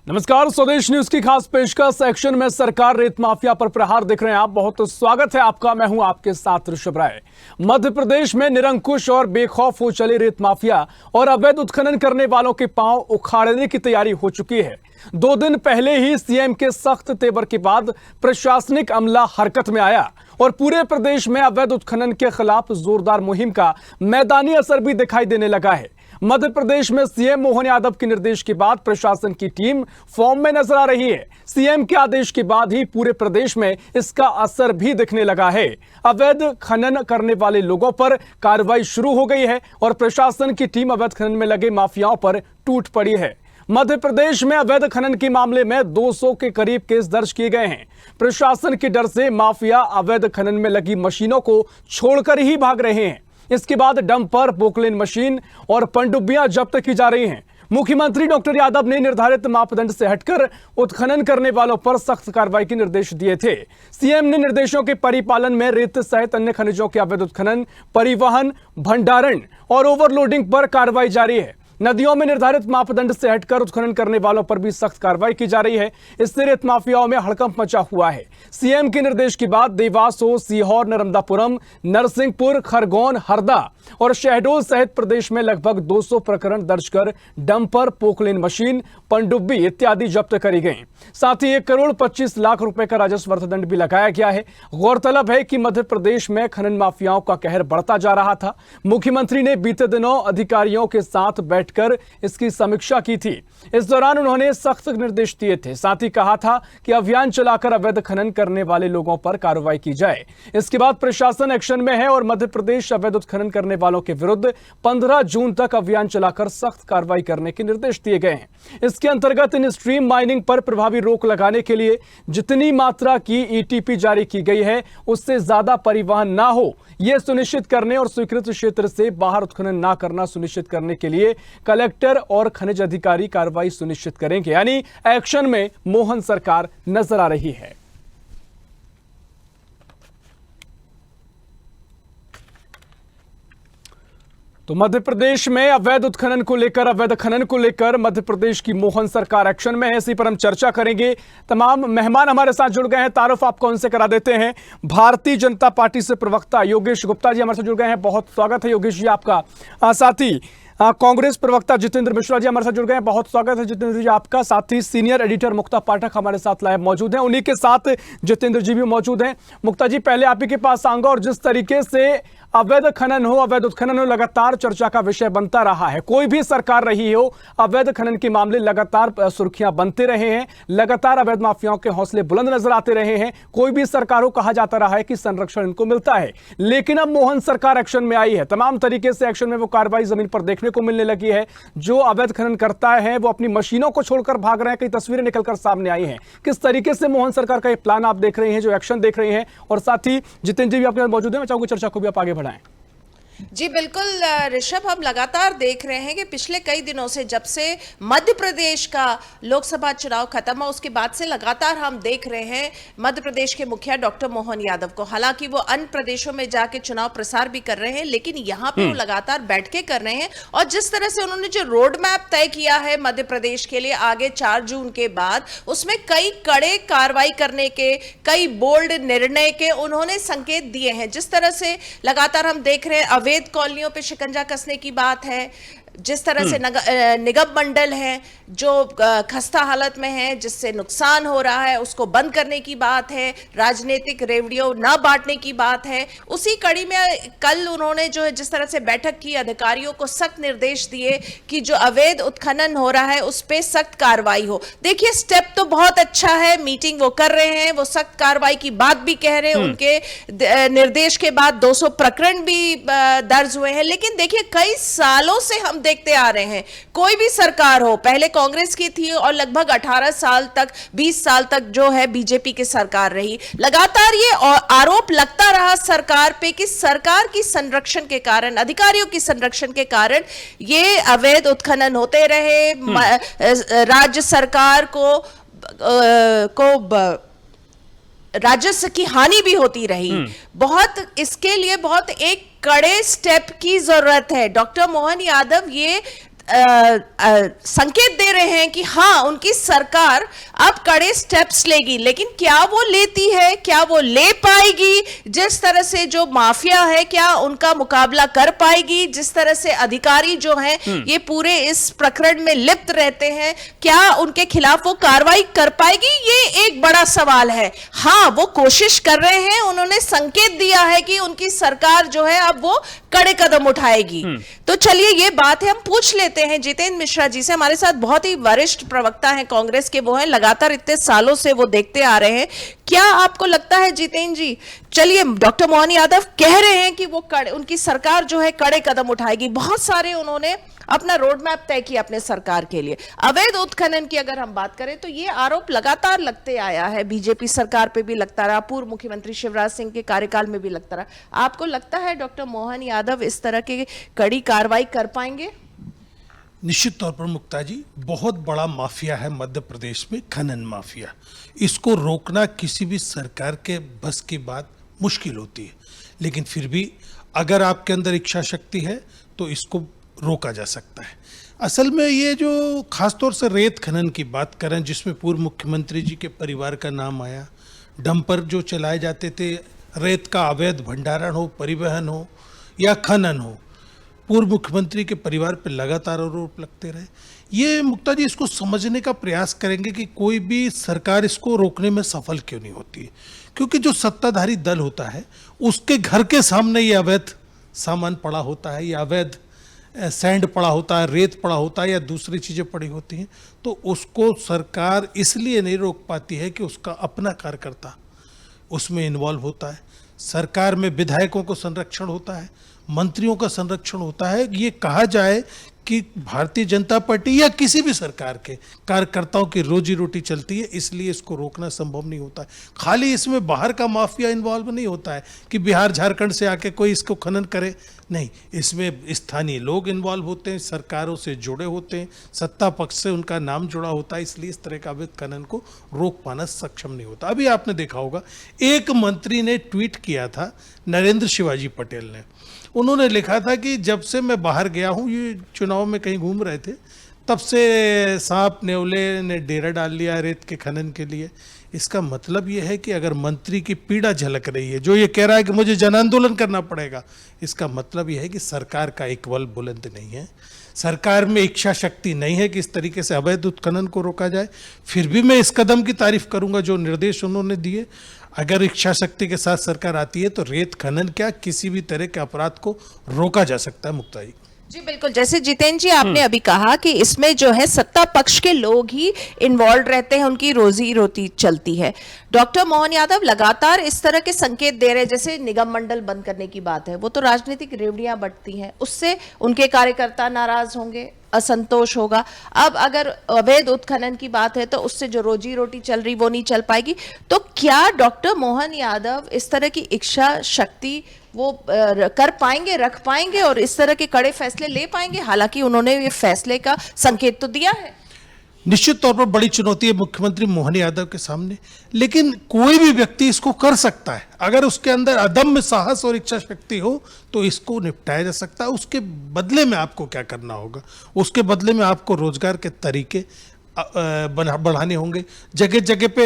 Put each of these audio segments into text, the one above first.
नमस्कार, स्वदेश न्यूज की खास पेशकश एक्शन में सरकार रेत माफिया पर प्रहार देख रहे हैं आप। बहुत स्वागत है आपका। मैं हूं आपके साथ ऋषभ राय। मध्य प्रदेश में निरंकुश और बेखौफ हो चले रेत माफिया और अवैध उत्खनन करने वालों के पांव उखाड़ने की तैयारी हो चुकी है। 2 दिन पहले ही सीएम के सख्त तेवर के बाद प्रशासनिक अमला हरकत में आया और पूरे प्रदेश में अवैध उत्खनन के खिलाफ जोरदार मुहिम का मैदानी असर भी दिखाई देने लगा है। मध्य प्रदेश में सीएम मोहन यादव के निर्देश के बाद प्रशासन की टीम फॉर्म में नजर आ रही है। सीएम के आदेश के बाद ही पूरे प्रदेश में इसका असर भी दिखने लगा है। अवैध खनन करने वाले लोगों पर कार्रवाई शुरू हो गई है और प्रशासन की टीम अवैध खनन में लगे माफियाओं पर टूट पड़ी है। मध्य प्रदेश में अवैध खनन के मामले में 200 के करीब केस दर्ज किए गए हैं। प्रशासन के डर से माफिया अवैध खनन में लगी मशीनों को छोड़कर ही भाग रहे हैं। इसके बाद डंपर, पोकलेन मशीन और पनडुब्बियां जब्त की जा रही हैं। मुख्यमंत्री डॉक्टर यादव ने निर्धारित मापदंड से हटकर उत्खनन करने वालों पर सख्त कार्रवाई के निर्देश दिए थे। सीएम ने निर्देशों के परिपालन में रेत सहित अन्य खनिजों के अवैध उत्खनन, परिवहन, भंडारण और ओवरलोडिंग पर कार्रवाई जारी है। नदियों में निर्धारित मापदंड से हटकर उत्खनन करने वालों पर भी सख्त कार्रवाई की जा रही है। इससे रेत माफियाओं में हड़कंप मचा हुआ है। सीएम के निर्देश के बाद देवास हो, सीहोर, नर्मदापुरम, नरसिंहपुर, खरगोन, हरदा और शहडोल सहित प्रदेश में लगभग 200 प्रकरण दर्ज कर डंपर, पोकलेन मशीन, पनडुब्बी इत्यादि जब्त करी गई। साथ ही 1 करोड़ 25 लाख रुपए का राजस्व अर्थदंड भी लगाया गया है। गौरतलब है कि मध्य प्रदेश में खनन माफियाओं का कहर बढ़ता जा रहा था। मुख्यमंत्री ने बीते दिनों अधिकारियों के साथ बैठकर इसकी समीक्षा की थी। इस दौरान उन्होंने सख्त निर्देश दिए थे। साथ ही कहा था कि अभियान चलाकर अवैध खनन करने वाले लोगों पर कार्रवाई की जाए। इसके बाद प्रशासन एक्शन में है और मध्य प्रदेश अवैध उत्खनन करने वालों के विरुद्ध 15 जून तक अभियान चलाकर सख्त कार्रवाई करने के निर्देश दिए गए हैं। इसके अंतर्गत इन स्ट्रीम माइनिंग पर प्रभावी रोक लगाने के लिए जितनी मात्रा की ईटीपी जारी की गई है उससे ज्यादा परिवहन ना हो, यह सुनिश्चित करने और स्वीकृत क्षेत्र से बाहर उत्खनन ना करना सुनिश्चित करने के लिए कलेक्टर और खनिज अधिकारी कार्रवाई सुनिश्चित करेंगे। यानी एक्शन में मोहन सरकार नजर आ रही है। तो मध्य प्रदेश में अवैध उत्खनन को लेकर, अवैध खनन को लेकर मध्य प्रदेश की मोहन सरकार एक्शन में है। इसी पर हम चर्चा करेंगे। तमाम मेहमान हमारे साथ जुड़ गए हैं। तारुफ आपको उनसे करा देते हैं। भारतीय जनता पार्टी से प्रवक्ता योगेश गुप्ता जी हमारे साथ जुड़ गए हैं। बहुत स्वागत है योगेश जी आपका। साथ ही कांग्रेस प्रवक्ता जितेंद्र मिश्रा जी हमारे साथ जुड़ गए हैं। बहुत स्वागत है जितेंद्र जी आपका। साथ ही सीनियर एडिटर मुक्ता पाठक हमारे साथ लाइव मौजूद हैं। उन्हीं के साथ जितेंद्र जी भी मौजूद हैं। मुक्ता जी, पहले आप ही के पास आऊंगा। और जिस तरीके से अवैध खनन हो, अवैध उत्खनन हो, लगातार चर्चा का विषय बनता रहा है। कोई भी सरकार रही हो, अवैध खनन के मामले लगातार सुर्खियां बनते रहे हैं। लगातार अवैध माफियाओं के हौसले बुलंद नजर आते रहे हैं। कोई भी सरकार हो, कहा जाता रहा है कि संरक्षण इनको मिलता है। लेकिन अब मोहन सरकार एक्शन में आई है। तमाम तरीके से एक्शन में वो कार्रवाई जमीन पर देखने को मिलने लगी है। जो अवैध खनन करता है वो अपनी मशीनों को छोड़कर भाग रहे हैं। कई तस्वीरें निकलकर सामने आई हैं। किस तरीके से मोहन सरकार का ये प्लान आप देख रहे हैं, जो एक्शन देख रहे हैं? और साथ ही जितेंद्र जी भी आपके साथ मौजूद है। मैं चाहूंगा चर्चा को भी आप आगे बढ़ाएं। जी बिल्कुल ऋषभ, हम लगातार देख रहे हैं कि पिछले कई दिनों से, जब से मध्य प्रदेश का लोकसभा चुनाव खत्म हुआ उसके बाद से लगातार हम देख रहे हैं मध्य प्रदेश के मुखिया डॉक्टर मोहन यादव को। हालांकि वो अन्य प्रदेशों में जाके चुनाव प्रसार भी कर रहे हैं, लेकिन यहाँ पे वो लगातार बैठ के कर रहे हैं। और जिस तरह से उन्होंने जो रोड मैप तय किया है मध्य प्रदेश के लिए आगे 4 जून के बाद, उसमें कई कड़े कार्रवाई करने के, कई बोल्ड निर्णय के उन्होंने संकेत दिए हैं। जिस तरह से लगातार हम देख रहे हैं अवैध कॉलोनियों पे शिकंजा कसने की बात है, जिस तरह से निगम मंडल है जो खस्ता हालत में है, जिससे नुकसान हो रहा है, उसको बंद करने की बात है, राजनीतिक रेवड़ियों ना बांटने की बात है। उसी कड़ी में कल उन्होंने जो है जिस तरह से बैठक की, अधिकारियों को सख्त निर्देश दिए कि जो अवैध उत्खनन हो रहा है उस पर सख्त कार्रवाई हो। देखिए, स्टेप तो बहुत अच्छा है, मीटिंग वो कर रहे हैं, वो सख्त कार्रवाई की बात भी कह रहे हैं। उनके निर्देश के बाद 200 प्रकरण भी दर्ज हुए हैं। लेकिन देखिए, कई सालों से हम देखते आ रहे हैं, कोई भी सरकार हो, पहले कांग्रेस की थी और लगभग 18 साल तक, 20 साल तक जो है बीजेपी की सरकार रही, लगातार ये आरोप लगता रहा सरकार पे कि सरकार की संरक्षण के कारण, अधिकारियों की संरक्षण के कारण ये अवैध उत्खनन होते रहे। राज्य सरकार को राजस्व की हानि भी होती रही। बहुत इसके लिए बहुत एक कड़े स्टेप की जरूरत है। डॉक्टर मोहन यादव ये संकेत दे रहे हैं कि हाँ उनकी सरकार अब कड़े स्टेप्स लेगी, लेकिन क्या वो लेती है, क्या वो ले पाएगी? जिस तरह से जो माफिया है क्या उनका मुकाबला कर पाएगी? जिस तरह से अधिकारी जो हैं ये पूरे इस प्रकरण में लिप्त रहते हैं, क्या उनके खिलाफ वो कार्रवाई कर पाएगी? ये एक बड़ा सवाल है। हाँ, वो कोशिश कर रहे हैं, उन्होंने संकेत दिया है कि उनकी सरकार जो है अब वो कड़े कदम उठाएगी। तो चलिए ये बात है, हम पूछ लेते हैं जितेंद्र मिश्रा जी से। हमारे साथ बहुत ही वरिष्ठ प्रवक्ता हैं कांग्रेस के, वो हैं, लगातार इतने सालों से वो देखते आ रहे हैं। क्या आपको लगता है जितेंद्र जी, चलिए डॉक्टर मोहन यादव कह रहे हैं कि वो उनकी सरकार जो है कड़े कदम उठाएगी, बहुत सारे उन्होंने अपना रोड मैप तय किया अपने सरकार के लिए। अवैध उत्खनन की अगर हम बात करें तो ये आरोप लगातार लगते आया है, बीजेपी सरकार पे भी लगता रहा, पूर्व मुख्यमंत्री शिवराज सिंह के कार्यकाल में भी लगता रहा। आपको लगता है डॉक्टर मोहन यादव इस तरह की कड़ी कार्रवाई कर पाएंगे? निश्चित तौर पर मुक्ता जी, बहुत बड़ा माफिया है मध्य प्रदेश में, खनन माफिया। इसको रोकना किसी भी सरकार के बस की बात मुश्किल होती है, लेकिन फिर भी अगर आपके अंदर इच्छा शक्ति है तो इसको रोका जा सकता है। असल में ये जो खासतौर से रेत खनन की बात करें, जिसमें पूर्व मुख्यमंत्री जी के परिवार का नाम आया, डंपर जो चलाए जाते थे, रेत का अवैध भंडारण हो, परिवहन हो या खनन हो, पूर्व मुख्यमंत्री के परिवार पर लगातार आरोप लगते रहे। ये मुक्ता जी इसको समझने का प्रयास करेंगे कि कोई भी सरकार इसको रोकने में सफल क्यों नहीं होती है, क्योंकि जो सत्ताधारी दल होता है उसके घर के सामने ये अवैध सामान पड़ा होता है, या अवैध सैंड पड़ा होता है, रेत पड़ा होता है या दूसरी चीज़ें पड़ी होती हैं, तो उसको सरकार इसलिए नहीं रोक पाती है कि उसका अपना कार्यकर्ता उसमें इन्वॉल्व होता है। सरकार में विधायकों को संरक्षण होता है, मंत्रियों का संरक्षण होता है। ये कहा जाए कि भारतीय जनता पार्टी या किसी भी सरकार के कार्यकर्ताओं की रोजी रोटी चलती है, इसलिए इसको रोकना संभव नहीं होता है। खाली इसमें बाहर का माफिया इन्वॉल्व नहीं होता है कि बिहार झारखंड से आके कोई इसको खनन करे, नहीं, इसमें स्थानीय लोग इन्वॉल्व होते हैं, सरकारों से जुड़े होते हैं, सत्ता पक्ष से उनका नाम जुड़ा होता है, इसलिए इस तरह का अवैध खनन को रोक पाना सक्षम नहीं होता। अभी आपने देखा होगा, एक मंत्री ने ट्वीट किया था, नरेंद्र शिवाजी पटेल ने, उन्होंने लिखा था कि जब से मैं बाहर गया हूँ, ये चुनाव में कहीं घूम रहे थे, तब से सांप नेवले ने डेरा डाल लिया रेत के खनन के लिए। इसका मतलब ये है कि अगर मंत्री की पीड़ा झलक रही है, जो ये कह रहा है कि मुझे जन आंदोलन करना पड़ेगा, इसका मतलब ये है कि सरकार का एक बल बुलंद नहीं है, सरकार में इच्छा शक्ति नहीं है कि इस तरीके से अवैध उत्खनन को रोका जाए। फिर भी मैं इस कदम की तारीफ करूंगा जो निर्देश उन्होंने दिए। अगर इच्छा शक्ति के साथ सरकार आती है तो रेत खनन क्या, किसी भी तरह के अपराध को रोका जा सकता है। मुक्ता जी बिल्कुल, जैसे जितेंद्र जी आपने अभी कहा कि इसमें जो है सत्ता पक्ष के लोग ही इन्वॉल्व रहते हैं, उनकी रोजी रोटी चलती है। डॉक्टर मोहन यादव लगातार इस तरह के संकेत दे रहे हैं, जैसे निगम मंडल बंद करने की बात है, वो तो राजनीतिक रेवड़ियां बटती हैं, उससे उनके कार्यकर्ता नाराज होंगे, असंतोष होगा। अब अगर अवैध उत्खनन की बात है तो उससे जो रोजी रोटी चल रही वो नहीं चल पाएगी। तो क्या डॉक्टर मोहन यादव इस तरह की इच्छा शक्ति वो कर पाएंगे, रख पाएंगे और इस तरह के कड़े फैसले ले पाएंगे? हालांकि उन्होंने ये फैसले का संकेत तो दिया है। निश्चित तौर पर बड़ी चुनौती है मुख्यमंत्री मोहन यादव के सामने, लेकिन कोई भी व्यक्ति इसको कर सकता है। अगर उसके अंदर अदम्य साहस और इच्छा शक्ति हो तो इसको निपटाया जा सकता है। उसके बदले में आपको क्या करना होगा? उसके बदले में आपको रोजगार के तरीके बढ़ाने होंगे, जगह जगह पे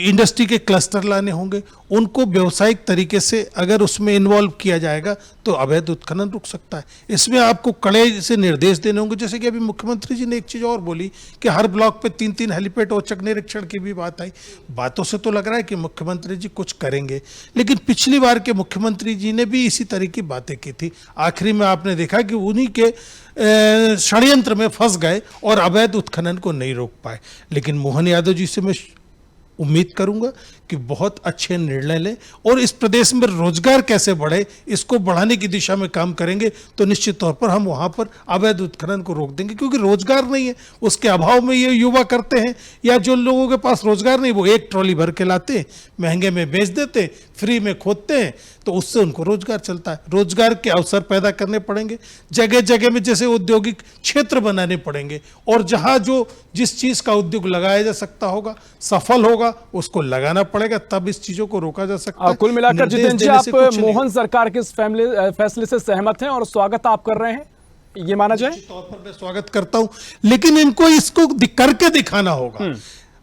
इंडस्ट्री के क्लस्टर लाने होंगे, उनको व्यवसायिक तरीके से अगर उसमें इन्वॉल्व किया जाएगा तो अवैध उत्खनन रुक सकता है। इसमें आपको कड़े से निर्देश देने होंगे, जैसे कि अभी मुख्यमंत्री जी ने एक चीज़ और बोली कि हर ब्लॉक पे 3-3 हेलीपैड औचक निरीक्षण की भी बात आई। बातों से तो लग रहा है कि मुख्यमंत्री जी कुछ करेंगे, लेकिन पिछली बार के मुख्यमंत्री जी ने भी इसी तरह की बातें की थी। आखिरी में आपने देखा कि उन्हीं के षड्यंत्र में फंस गए और अवैध उत्खनन को नहीं रोक पाए। लेकिन मोहन यादव जी से मैं उम्मीद करूंगा कि बहुत अच्छे निर्णय लें और इस प्रदेश में रोजगार कैसे बढ़े, इसको बढ़ाने की दिशा में काम करेंगे तो निश्चित तौर पर हम वहां पर अवैध उत्खनन को रोक देंगे। क्योंकि रोजगार नहीं है, उसके अभाव में ये युवा करते हैं, या जो लोगों के पास रोजगार नहीं वो एक ट्रॉली भर के लाते हैं, महंगे में बेच देते, फ्री में खोदते हैं, तो उससे उनको रोजगार चलता है। रोजगार के अवसर पैदा करने पड़ेंगे, जगह जगह में जैसे औद्योगिक क्षेत्र बनाने पड़ेंगे, और जहां जो जिस चीज का उद्योग लगाया जा सकता होगा, सफल होगा, उसको लगाना पड़ेगा, तब इस चीजों को रोका जा सकता है। कुल मिलाकर जितेंद्र जी, आप मोहन सरकार के इस फैसले से सहमत हैं और स्वागत आप कर रहे हैं? ये माना जाए? निश्चित तौर पर मैं स्वागत करता हूं, लेकिन इनको इसको करके दिखाना होगा।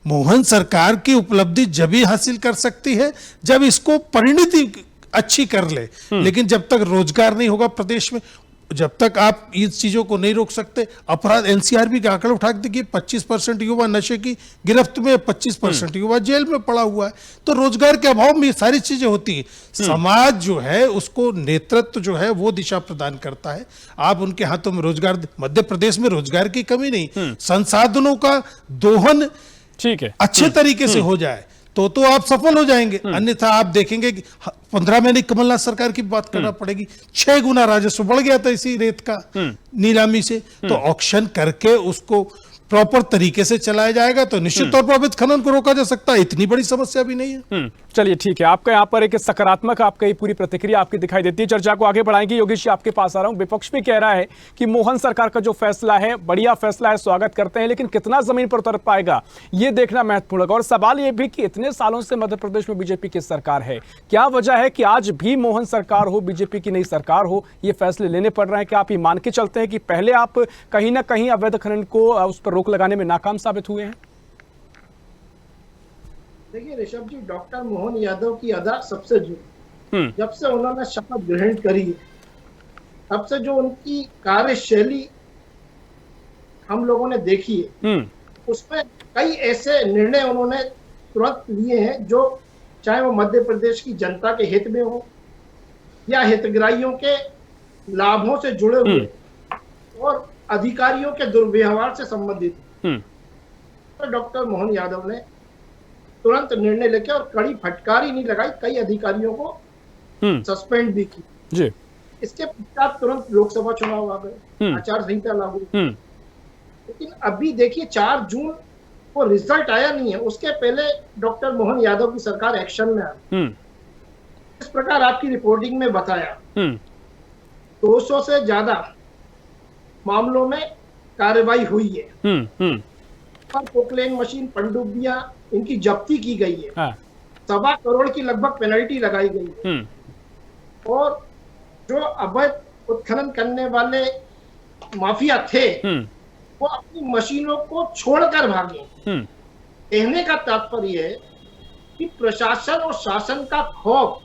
मोहन सरकार की उपलब्धि जब ही हासिल कर सकती है जब इसको परिणति अच्छी कर ले, लेकिन जब तक रोजगार नहीं होगा प्रदेश में, जब तक आप इन चीजों को नहीं रोक सकते। अपराध एनसीआरबी के आंकड़े उठा के देखिए, 25% युवा नशे की गिरफ्त में, 25% युवा जेल में पड़ा हुआ है। तो रोजगार के अभाव में ये सारी चीजें होती है। समाज जो है उसको नेतृत्व जो है वो दिशा प्रदान करता है। आप उनके हाथों में रोजगार, मध्य प्रदेश में रोजगार की कमी नहीं, संसाधनों का दोहन ठीक है, अच्छे तरीके से हो जाए तो आप सफल हो जाएंगे। अन्यथा आप देखेंगे कि 15 महीने कमलनाथ सरकार की बात करना पड़ेगी, 6 गुना राजस्व बढ़ गया था इसी रेत का नीलामी से। तो ऑक्शन करके उसको प्रॉपर तरीके से चलाया जाएगा तो निश्चित तौर पर अवैध खनन को रोका जा सकता है। इतनी बड़ी समस्या भी नहीं है। चलिए ठीक है, आपका यहाँ पर एक सकारात्मक आपका ये पूरी प्रतिक्रिया आपकी दिखाई देती है। चर्चा को आगे बढ़ाएंगे। योगेश जी, आपके पास आ रहा हूँ। विपक्ष भी कह रहा है कि मोहन सरकार का जो फैसला है बढ़िया फैसला है, स्वागत करते हैं, लेकिन कितना जमीन पर उतर पाएगा ये देखना महत्वपूर्ण है। और सवाल ये भी कि इतने सालों से मध्य प्रदेश में बीजेपी की सरकार है, क्या वजह है कि आज भी मोहन सरकार हो, बीजेपी की नई सरकार हो, ये फैसले लेने पड़ रहे हैं? क्या आप ये मान के चलते हैं कि पहले आप कहीं ना कहीं अवैध खनन को उस पर रोक लगाने में नाकाम साबित हुए हैं? देखिए ऋषभ जी, डॉक्टर मोहन यादव की अदा सबसे जुड़ी, जब से उन्होंने शपथ ग्रहण करी है तब से जो उनकी कार्यशैली हम लोगों ने देखी है, उसमें कई ऐसे निर्णय उन्होंने तुरंत लिए हैं जो चाहे वो मध्य प्रदेश की जनता के हित में हो या हितग्राहियों के लाभों से जुड़े हुए और अधिकारियों के दुर्व्यवहार से संबंधित। तो डॉक्टर मोहन यादव ने तुरंत निर्णय लेके और कड़ी फटकारी नहीं लगाई, कई अधिकारियों को सस्पेंड भी की जी। इसके पश्चात तुरंत लोकसभा चुनाव आ गए, आचार संहिता लागू। लेकिन अभी देखिए 4 जून को रिजल्ट आया नहीं है, उसके पहले डॉक्टर मोहन यादव की सरकार एक्शन में आई। इस प्रकार आपकी रिपोर्टिंग में बताया 200 से ज्यादा मामलों में कार्रवाई हुई है। पोकलेन मशीन, पनडुब्बियां, इनकी जब्ती की गई है। 1.25 करोड़ की लगभग पेनल्टी लगाई गई है। और जो अवैध उत्खनन करने वाले माफिया थे वो अपनी मशीनों को छोड़कर भागे। कहने का तात्पर्य है कि प्रशासन और शासन का खौफ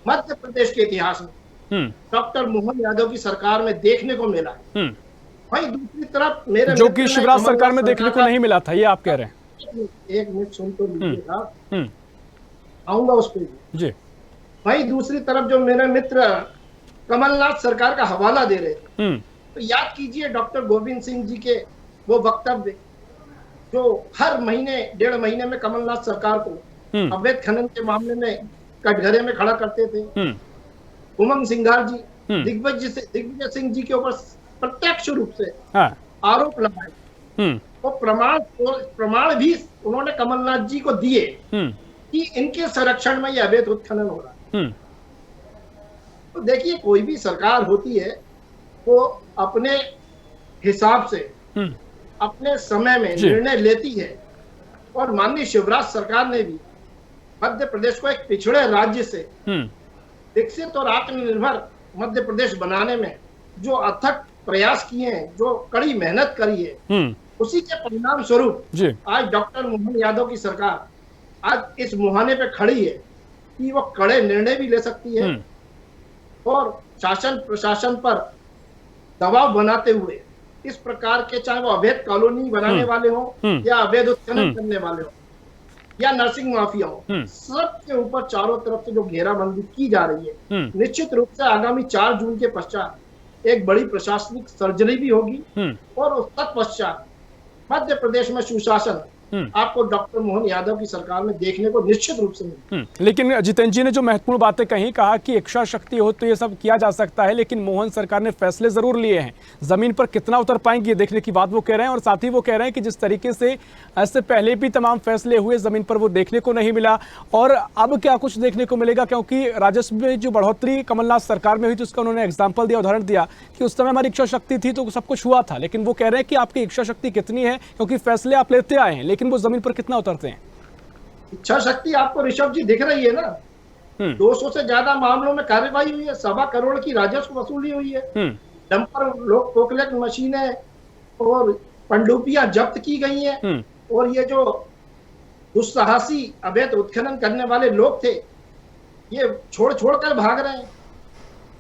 मध्य प्रदेश के इतिहास में डॉक्टर मोहन यादव की सरकार में देखने को मिला। वहीं दूसरी तरफ मेरे जो कि शिवराज सरकार में देखने को नहीं मिला था, ये आप कह रहे हैं? एक मिनट सुन तो लीजिएगा, आऊंगा उस पर जी। वहीं दूसरी तरफ जो मेरे मित्र कमलनाथ सरकार का हवाला दे रहे थे, तो याद कीजिए डॉक्टर गोविंद सिंह जी के वो वक्तव्य जो हर महीने 1.5 महीने में कमलनाथ सरकार को अवैध खनन के मामले में कटघरे में खड़ा करते थे। उमंग सिंघार जी, दिग्विजय सिंह जी के ऊपर प्रत्यक्ष रूप से आरोप लगाए। तो प्रमाण भी उन्होंने कमलनाथ जी को दिए कि इनके संरक्षण में यह अवैध उत्खनन हो रहा है। तो देखिए कोई भी सरकार होती है वो अपने हिसाब से अपने समय में निर्णय लेती है। और माननीय शिवराज सरकार ने भी मध्य प्रदेश को एक पिछड़े राज्य से विकसित और आत्मनिर्भर मध्य प्रदेश बनाने में जो अथक प्रयास किए हैं, जो कड़ी मेहनत करी है, उसी के परिणाम स्वरूप आज डॉक्टर मोहन यादव की सरकार आज इस मुहाने पे खड़ी है कि वो कड़े निर्णय भी ले सकती है और शासन प्रशासन पर दबाव बनाते हुए इस प्रकार के, चाहे वो अवैध कॉलोनी बनाने वाले हो या अवैध उत्खनन करने वाले हो या नर्सिंग माफिया हो, सबके ऊपर चारों तरफ से जो घेराबंदी की जा रही है, निश्चित रूप से आगामी 4 जून के पश्चात एक बड़ी प्रशासनिक सर्जरी भी होगी और उस तत्पश्चात मध्य प्रदेश में सुशासन आपको डॉक्टर मोहन यादव की सरकार में देखने को निश्चित रूप से मिलेगा। लेकिन जितेंद्र जी ने जो महत्वपूर्ण बातें कही, कहा कि इच्छा शक्ति हो तो ये सब किया जा सकता है, लेकिन मोहन सरकार ने फैसले जरूर लिए हैं, जमीन पर कितना उतर पाएंगे ये देखने की बात वो कह रहे हैं। और साथ ही वो कह रहे हैं कि जिस तरीके से ऐसे पहले भी तमाम फैसले हुए, जमीन पर वो देखने को नहीं मिला और अब क्या कुछ देखने को मिलेगा, क्योंकि राजस्व में जो बढ़ोतरी कमलनाथ सरकार में हुई थी उसका उन्होंने एग्जाम्पल दिया, उदाहरण दिया कि उस समय हमारी इच्छा शक्ति थी तो सब कुछ हुआ था। लेकिन वो कह रहे हैं कि आपकी इच्छा शक्ति कितनी है, क्योंकि फैसले आप लेते आए हैं, लेकिन वो जमीन पर कितना उतरते हैं? इच्छा शक्ति आपको ऋषभ जी दिख रही है ना। 200 से ज्यादा मामलों में कार्रवाई हुई है, 1.25 करोड़ की राजस्व वसूली हुई है। डंपर लोग कोकलेट मशीनें और पनडुब्बियां जब्त की गई हैं। और ये जो दुस्साहसी अवैध उत्खनन करने वाले लोग थे, ये छोड़ छोड़ कर भाग रहे हैं।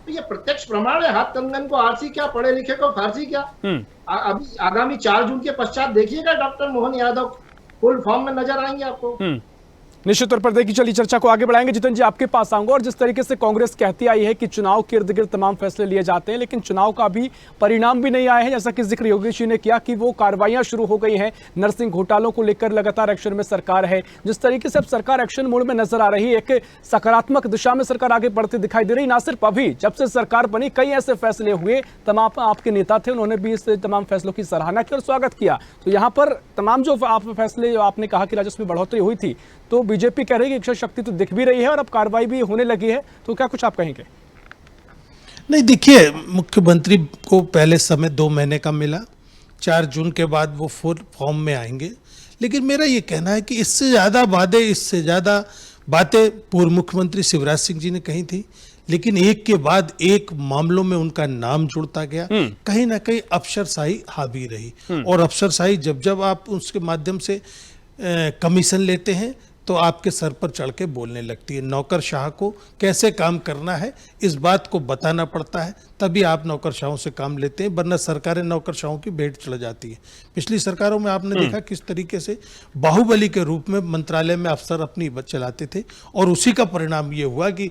तो ये प्रत्यक्ष प्रमाण है, हाथ कंगन को आरसी क्या, पढ़े लिखे को फारसी क्या। अभी आगामी 4 जून के पश्चात देखिएगा doctor Mohan Yadav full form में नजर आएंगे आपको। निश्चित तौर पर देखिए, चलिए चर्चा को आगे बढ़ाएंगे। जितेंद्र जी, आपके पास आऊंगा। और जिस तरीके से कांग्रेस कहती आई है कि चुनाव के इर्द गिर्द तमाम फैसले लिए जाते हैं, लेकिन चुनाव का भी परिणाम भी नहीं आए हैं, जैसा कि जिक्र योगेश जी ने किया कि वो कार्रवाइयां शुरू हो गई हैं। नरसिंह घोटालों को लेकर लगातार एक्शन में सरकार है। जिस तरीके से अब सरकार एक्शन मोड में नजर आ रही है, एक सकारात्मक दिशा में सरकार आगे बढ़ती दिखाई दे रही। ना सिर्फ अभी, जब से सरकार बनी कई ऐसे फैसले हुए, तमाम आपके नेता थे, उन्होंने भी इस तमाम फैसलों की सराहना की और स्वागत किया। तो यहाँ पर तमाम जो आप फैसले, आपने कहा कि राजस्व में बढ़ोतरी हुई थी, तो बीजेपी कह रही है कि इच्छा शक्ति तो दिख भी रही है और अब कार्रवाई भी होने लगी है। तो क्या कुछ आप कहेंगे? नहीं, देखिए, मुख्यमंत्री को पहले समय 2 महीने का मिला, 4 जून के बाद वो फुल फॉर्म में आएंगे। लेकिन मेरा ये कहना है कि इससे ज़्यादा वादे, इससे ज़्यादा बातें पूर्व मुख्यमंत्री शिवराज सिंह जी ने कही थी, लेकिन एक के बाद एक मामलों में उनका नाम जुड़ता गया। कहीं ना कहीं अफसरशाही हावी रही। और अफसरशाही जब जब आप उसके माध्यम से कमीशन लेते हैं तो आपके सर पर चढ़ के बोलने लगती है। नौकरशाह को कैसे काम करना है इस बात को बताना पड़ता है, तभी आप नौकरशाहों से काम लेते हैं, वरना सरकारें नौकरशाहों की भेंट चढ़ जाती है। पिछली सरकारों में आपने देखा किस तरीके से बाहुबली के रूप में मंत्रालय में अफसर अपनी चलाते थे, और उसी का परिणाम ये हुआ कि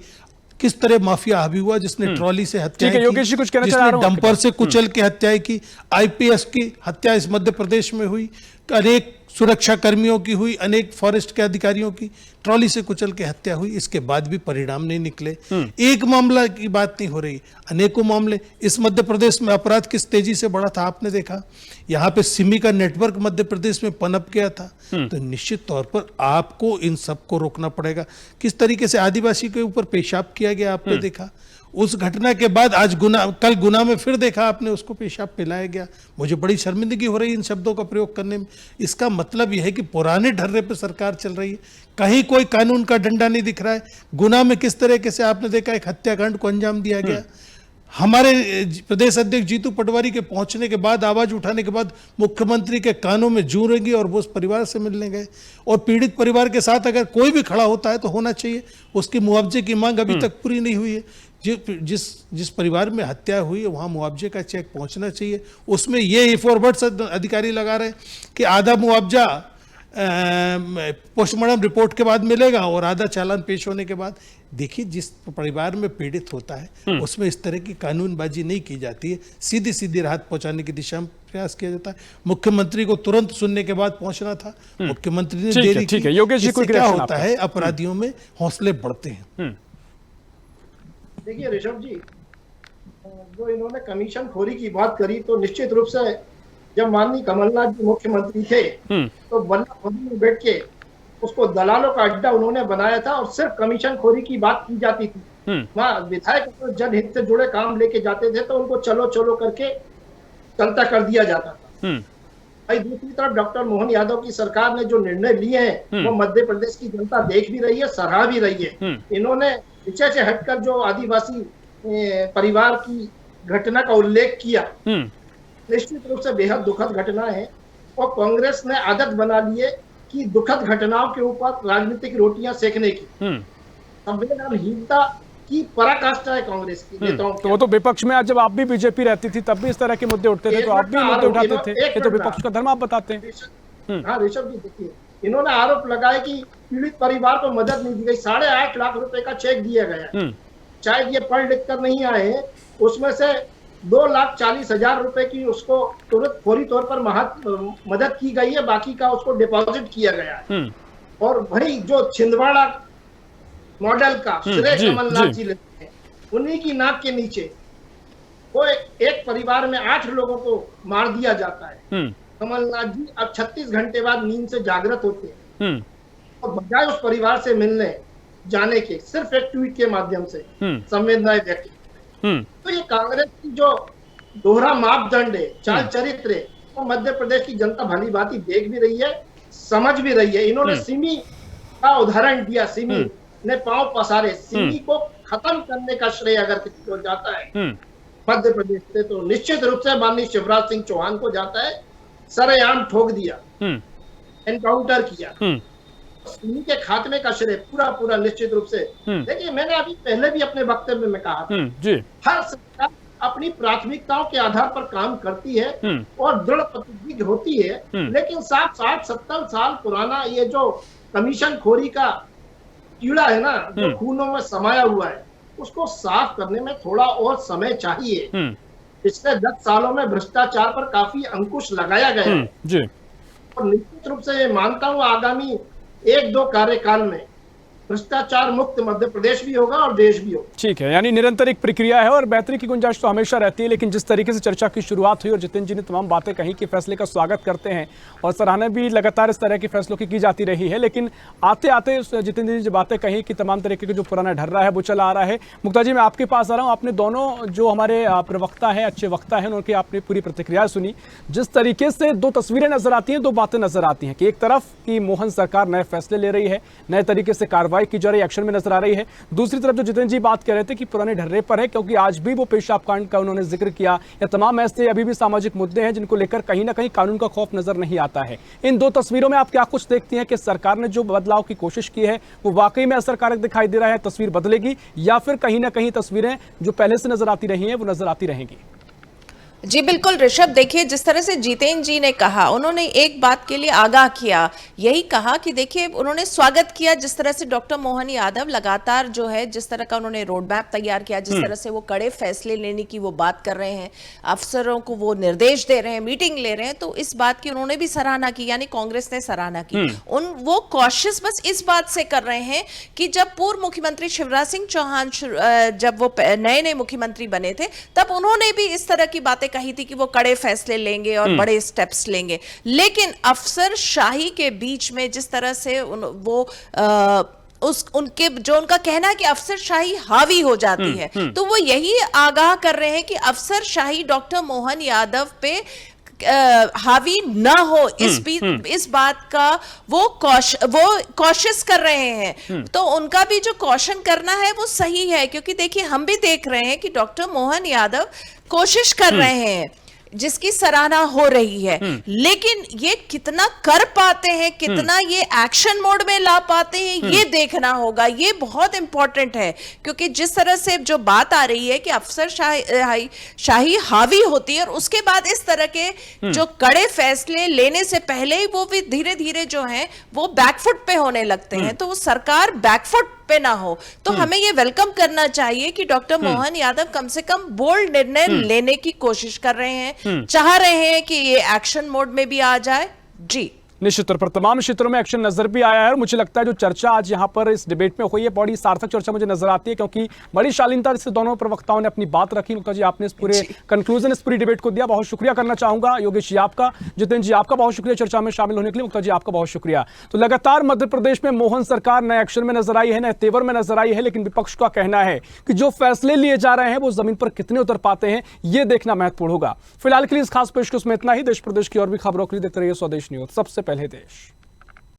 किस तरह माफिया हावी हुआ, जिसने ट्रॉली से हत्याएं की, जिसने डंपर से कुचल के हत्याएं की। आईपीएस की हत्या इस मध्य प्रदेश में हुई, अनेक सुरक्षा कर्मियों की हुई, अनेक फॉरेस्ट के अधिकारियों की ट्रॉली से कुचल के हत्या हुई। इसके बाद भी परिणाम नहीं निकले। एक मामला की बात नहीं हो रही, अनेकों मामले। इस मध्य प्रदेश में अपराध किस तेजी से बढ़ा था आपने देखा। यहाँ पे सिमी का नेटवर्क मध्य प्रदेश में पनप गया था। तो निश्चित तौर पर आपको इन सबको रोकना पड़ेगा। किस तरीके से आदिवासी के ऊपर पेशाब किया गया आपने देखा। उस घटना के बाद आज कल गुना में फिर देखा आपने, उसको पेशाब पिलाया गया। मुझे बड़ी शर्मिंदगी हो रही है इन शब्दों का प्रयोग करने में। इसका मतलब यह है कि पुराने ढर्रे पर सरकार चल रही है, कहीं कोई कानून का डंडा नहीं दिख रहा है। गुना में किस तरीके से आपने देखा एक हत्याकांड को अंजाम दिया गया। हमारे प्रदेश अध्यक्ष जीतू पटवारी के पहुंचने के बाद, आवाज उठाने के बाद मुख्यमंत्री के कानों में जूं रेंगी और वो उस परिवार से मिलने गए। और पीड़ित परिवार के साथ अगर कोई भी खड़ा होता है तो होना चाहिए। उसकी मुआवजे की मांग अभी तक पूरी नहीं हुई है। जिस परिवार में हत्या हुई है वहाँ मुआवजे का चेक पहुँचना चाहिए। उसमें ये फॉरवर्ड्स अधिकारी लगा रहे हैं कि आधा मुआवजा पोस्टमार्टम रिपोर्ट के बाद मिलेगा और आधा चालान पेश होने के बाद। देखिए, जिस परिवार में पीड़ित होता है उसमें इस तरह की कानूनबाजी नहीं की जाती है, सीधी सीधी राहत पहुंचाने की दिशा में प्रयास किया जाता है। मुख्यमंत्री को तुरंत सुनने के बाद पहुंचना था, मुख्यमंत्री ने देरी की। इससे क्या होता है, अपराधियों में हौसले बढ़ते हैं। देखिए ऋषभ जी, जो इन्होंने कमीशन खोरी की बात करी, तो निश्चित रूप से जब माननीय कमलनाथ जी मुख्यमंत्री थे तो बल्ला भवन में बैठ के उसको दलालों का अड्डा उन्होंने बनाया था और सिर्फ कमीशन खोरी की बात की जाती थी। वहाँ विधायक तो जनहित से जुड़े काम लेके जाते थे तो उनको चलो चलो करके चलता कर दिया जाता था। भाई, दूसरी तरफ डॉक्टर मोहन यादव की सरकार ने जो निर्णय लिए हैं वो मध्य प्रदेश की जनता देख भी रही है, सराह भी रही है। इन्होंने विषय से हटकर जो आदिवासी परिवार की घटना का उल्लेख किया, निश्चित रूप से बेहद दुखद घटना है। और कांग्रेस ने आदत बना ली है कि दुखद घटनाओं के ऊपर राजनीतिक रोटियां सेकने की। संवेदनहीनता की पराकाष्ठा है कांग्रेस की नेताओं की। तो वो तो विपक्ष में, आज जब आप भी बीजेपी रहती थी तब भी इस तरह के मुद्दे उठते थे, तो आप भी मुद्दे उठाते थे। ये तो विपक्ष का धर्म आप बताते हैं। हाँ ऋषभ जी, देखिए, इन्होंने आरोप लगाया कि पीड़ित परिवार को मदद नहीं दी गई। 8.5 लाख रुपए का चेक दिया गया। शायद ये पढ़ लिख कर नहीं आए हैं, उसमें से 2,40,000 रुपए की उसको तुरंत फौरी तौर पर मदद की गई है, बाकी का उसको डिपॉजिट किया गया है। और भाई, जो छिंदवाड़ा मॉडल का श्रेय कमलनाथ जी लेते हैं, उन्हीं की नाक के नीचे वो एक परिवार में 8 लोगों को मार दिया जाता है। कमलनाथ जी अब 36 घंटे बाद नींद से जागृत होते हैं और बजाय उस परिवार से मिलने जाने के, सिर्फ एक ट्वीट के माध्यम से संवेदनाएं व्यक्त। तो ये कांग्रेस की जो दोहरा मापदंड है, चाल चरित्र है, वो मध्य प्रदेश की जनता भली भांति देख भी रही है, समझ भी रही है। इन्होंने सिमी का उदाहरण दिया, सिमी ने पांव पसारे। सिमी को खत्म करने का श्रेय अगर किसी को जाता है मध्य प्रदेश से, तो निश्चित रूप से माननीय शिवराज सिंह चौहान को जाता है, सरेआम ठोक दिया, एनकाउंटर किया, उन्हीं के खात्मे का श्रेय पूरा निश्चित रूप से। देखिए, मैंने अभी पहले भी अपने वक्तव्य में कहा था, हर सरकार अपनी प्राथमिकताओं के आधार पर काम करती है और दृढ़ प्रतिज्ञ होती है, लेकिन 60-70 साल पुराना ये जो कमीशन खोरी का कीड़ा है ना, जो खूनों में समाया हुआ है, उसको साफ करने में थोड़ा और समय चाहिए। पिछले 10 सालों में भ्रष्टाचार पर काफी अंकुश लगाया गया है और निश्चित रूप से मानता हूं आगामी 1-2 कार्यकाल में भ्रष्टाचार मुक्त मध्य प्रदेश भी होगा और देश भी होगा। ठीक है, यानी निरंतर एक प्रक्रिया है और बेहतरी की गुंजाइश तो हमेशा रहती है, लेकिन जिस तरीके से चर्चा की शुरुआत हुई और जितेंद्र जी ने तमाम बातें कही कि फैसले का स्वागत करते हैं और सराहना भी लगातार इस तरह के फैसलों की जाती रही है, लेकिन आते आते जितेंद्र जी जो बातें कही कि तमाम तरीके के जो पुराना ढर्रा है वो चला आ रहा है। मुक्ता जी, मैं आपके पास आ रहा हूँ। आपने दोनों जो हमारे प्रवक्ता है, अच्छे वक्ता है, उनकी आपने पूरी प्रतिक्रिया सुनी। जिस तरीके से दो तस्वीरें नजर आती हैं, दो बातें नजर आती हैं कि एक तरफ की मोहन सरकार नए फैसले ले रही है, नए तरीके से कार्रवाई की जा रही है, एक्शन में नजर आ रही है। दूसरी तरफ जो जितेंद्र जी बात कर रहे थे कि पुराने ढर्रे पर है, क्योंकि आज भी वो पेशाब कांड का उन्होंने जिक्र किया, या तमाम ऐसे अभी भी सामाजिक मुद्दे हैं जिनको लेकर कहीं ना कहीं कानून का खौफ नजर नहीं आता है। इन दो तस्वीरों में आप क्या कुछ देखती हैं कि सरकार ने जो बदलाव की कोशिश की है वो वाकई में असरकारक दिखाई दे रहा है, तस्वीर बदलेगी, या फिर कहीं ना कहीं तस्वीरें जो पहले से नजर आती रही हैं वो नजर आती रहेंगी? जी बिल्कुल ऋषभ, देखिए जिस तरह से जितेंद्र जी ने कहा, उन्होंने एक बात के लिए आगाह किया, यही कहा कि देखिए उन्होंने स्वागत किया जिस तरह से डॉक्टर मोहन यादव लगातार जो है जिस तरह का उन्होंने रोड मैप तैयार किया, जिस तरह से वो कड़े फैसले लेने की वो बात कर रहे हैं, अफसरों को वो निर्देश दे रहे हैं, मीटिंग ले रहे हैं, तो इस बात की उन्होंने भी सराहना की, यानी कांग्रेस ने सराहना की। वो कॉशियस बस इस बात से कर रहे हैं कि जब पूर्व मुख्यमंत्री शिवराज सिंह चौहान जब वो नए मुख्यमंत्री बने थे, तब उन्होंने भी इस तरह की बातें कही थी कि वो कड़े फैसले लेंगे और बड़े स्टेप्स लेंगे, लेकिन अफसर शाही के बीच में जिस तरह से उनके जो उनका कहना है कि अफसर शाही हावी हो जाती है, तो वो यही आगाह कर रहे हैं कि अफसर शाही डॉक्टर मोहन यादव पे हावी ना हो, इस बात का वो कॉशियस कर रहे हैं। तो उनका भी जो कॉशन करना है वो सही है, क्योंकि देखिए हम भी देख रहे हैं कि डॉक्टर मोहन यादव कोशिश कर रहे हैं, जिसकी सराहना हो रही है, लेकिन ये कितना कर पाते हैं, कितना ये एक्शन मोड में ला पाते हैं, ये देखना होगा। ये बहुत इंपॉर्टेंट है, क्योंकि जिस तरह से जो बात आ रही है कि अफसर शाही हावी होती है और उसके बाद इस तरह के जो कड़े फैसले लेने से पहले ही वो भी धीरे धीरे जो है वो बैकफुट पे होने लगते हैं, तो वो सरकार बैकफुट पे ना हो। तो हमें ये वेलकम करना चाहिए कि डॉक्टर मोहन यादव कम से कम बोल्ड निर्णय लेने की कोशिश कर रहे हैं, चाह रहे हैं कि ये एक्शन मोड में भी आ जाए। जी निश्चित तौर पर तमाम क्षेत्रों में एक्शन नजर भी आया है और मुझे लगता है जो चर्चा आज यहाँ पर इस डिबेट में हुई है बड़ी सार्थक चर्चा मुझे नजर आती है, क्योंकि बड़ी शालीनता से दोनों प्रवक्ताओं ने अपनी बात रखी। मुक्ता जी, आपने इस पूरे कंक्लूजन इस पूरी डिबेट को दिया, बहुत शुक्रिया करना चाहूंगा। योगेश जी आपका, जितेंद्र जी आपका बहुत शुक्रिया चर्चा में शामिल होने के लिए। मुक्ता जी आपका बहुत शुक्रिया। तो लगातार मध्य प्रदेश में मोहन सरकार नए एक्शन में नजर आई है, नए तेवर में नजर आई है, लेकिन विपक्ष का कहना है कि जो फैसले लिए जा रहे हैं वो जमीन पर कितने उतर पाते हैं, ये देखना महत्वपूर्ण होगा। फिलहाल के लिए इस खास पेशकश में इतना ही। देश प्रदेश की और भी खबरों के लिए देखते रहिए स्वदेश न्यूज, सबसे पहले देश।